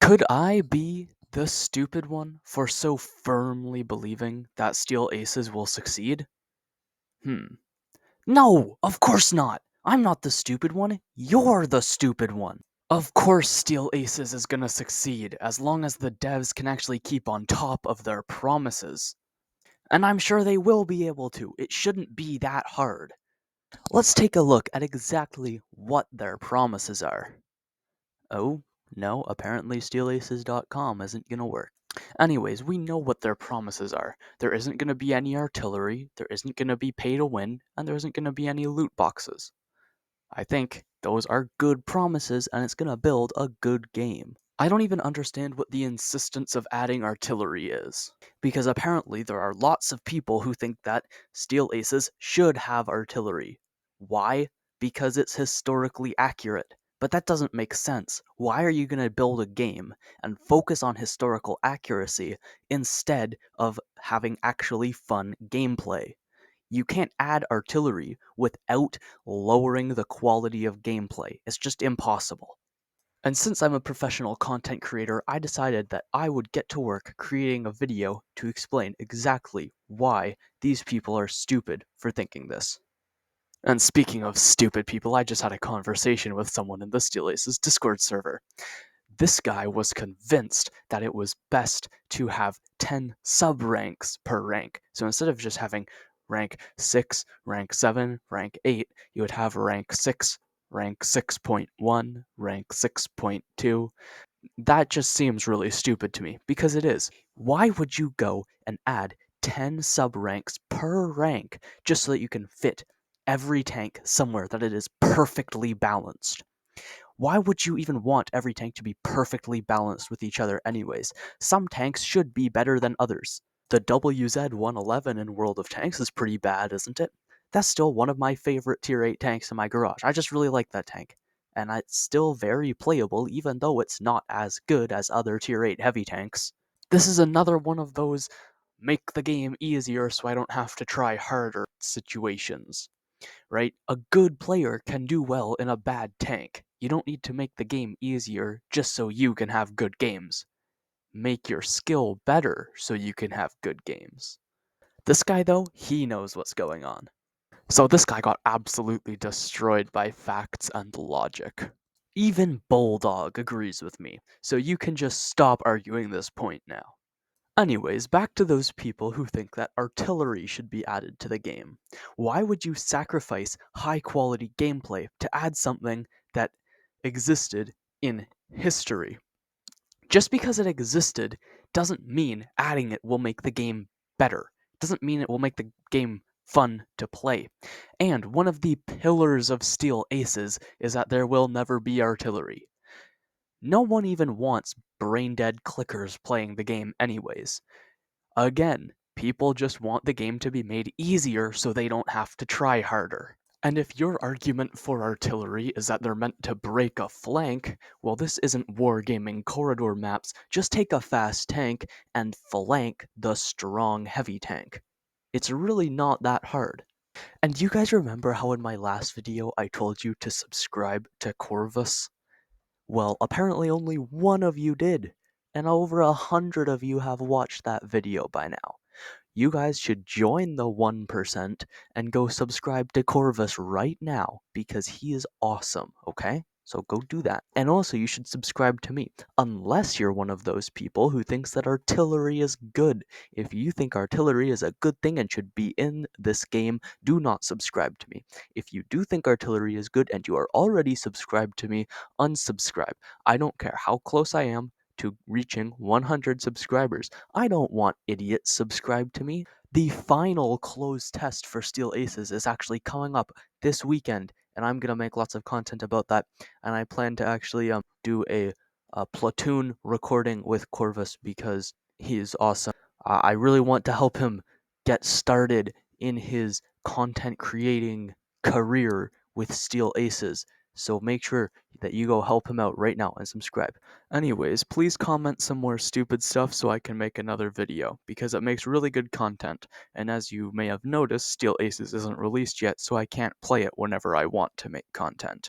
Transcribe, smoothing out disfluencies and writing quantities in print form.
Could I be the stupid one for so firmly believing that Steel Aces will succeed? Hmm. No, of course not. I'm not the stupid one. You're the stupid one. Of course, Steel Aces is gonna succeed as long as the devs can actually keep on top of their promises. And I'm sure they will be able to. It shouldn't be that hard. Let's take a look at exactly what their promises are. Oh, no, apparently SteelAces.com isn't gonna work. Anyways, we know what their promises are. There isn't gonna be any artillery, there isn't gonna be pay to win, and there isn't gonna be any loot boxes. I think those are good promises, and it's gonna build a good game. I don't even understand what the insistence of adding artillery is, because apparently there are lots of people who think that Steel Aces should have artillery. Why? Because it's historically accurate. But that doesn't make sense. Why are you going to build a game and focus on historical accuracy instead of having actually fun gameplay? You can't add artillery without lowering the quality of gameplay. It's just impossible. And since I'm a professional content creator, I decided that I would get to work creating a video to explain exactly why these people are stupid for thinking this. And speaking of stupid people, I just had a conversation with someone in the Steel Aces Discord server. This guy was convinced that it was best to have 10 sub ranks per rank. So instead of just having rank 6, rank 7, rank 8, you would have rank 6, rank 6.1, rank 6.2. That just seems really stupid to me, because it is. Why would you go and add 10 sub ranks per rank just so that you can fit every tank somewhere that it is perfectly balanced? Why would you even want every tank to be perfectly balanced with each other anyways? Some tanks should be better than others. The WZ-111 in World of Tanks is pretty bad, isn't it? That's still one of my favorite tier 8 tanks in my garage. I just really like that tank. And it's still very playable even though it's not as good as other tier 8 heavy tanks. This is another one of those make the game easier so I don't have to try harder situations, right? A good player can do well in a bad tank. You don't need to make the game easier just so you can have good games. Make your skill better so you can have good games. This guy, though, he knows what's going on. So this guy got absolutely destroyed by facts and logic. Even Bulldog agrees with me, so you can just stop arguing this point now. Anyways, back to those people who think that artillery should be added to the game. Why would you sacrifice high quality gameplay to add something that existed in history? Just because it existed doesn't mean adding it will make the game better. It doesn't mean it will make the game fun to play. And one of the pillars of Steel Aces is that there will never be artillery. No one even wants brain dead clickers playing the game anyways. Again, people just want the game to be made easier so they don't have to try harder. And if your argument for artillery is that they're meant to break a flank, well, this isn't wargaming corridor maps. Just take a fast tank and flank the strong heavy tank. It's really not that hard. And you guys remember how in my last video I told you to subscribe to Corvus? Well, apparently only one of you did, and over 100 of you have watched that video by now. You guys should join the 1% and go subscribe to Corvus right now because he is awesome, okay? So go do that. And also, you should subscribe to me, unless you're one of those people who thinks that artillery is good. If you think artillery is a good thing and should be in this game, do not subscribe to me. If you do think artillery is good and you are already subscribed to me, unsubscribe. I don't care how close I am to reaching 100 subscribers. I don't want idiots subscribed to me. The final closed test for Steel Aces is actually coming up this weekend, and I'm gonna make lots of content about that. And I plan to actually do a platoon recording with Corvus because he is awesome. I really want to help him get started in his content creating career with Steel Aces. So make sure that you go help him out right now and subscribe. Anyways, please comment some more stupid stuff so I can make another video, because it makes really good content, and as you may have noticed, Steel Aces isn't released yet, so I can't play it whenever I want to make content.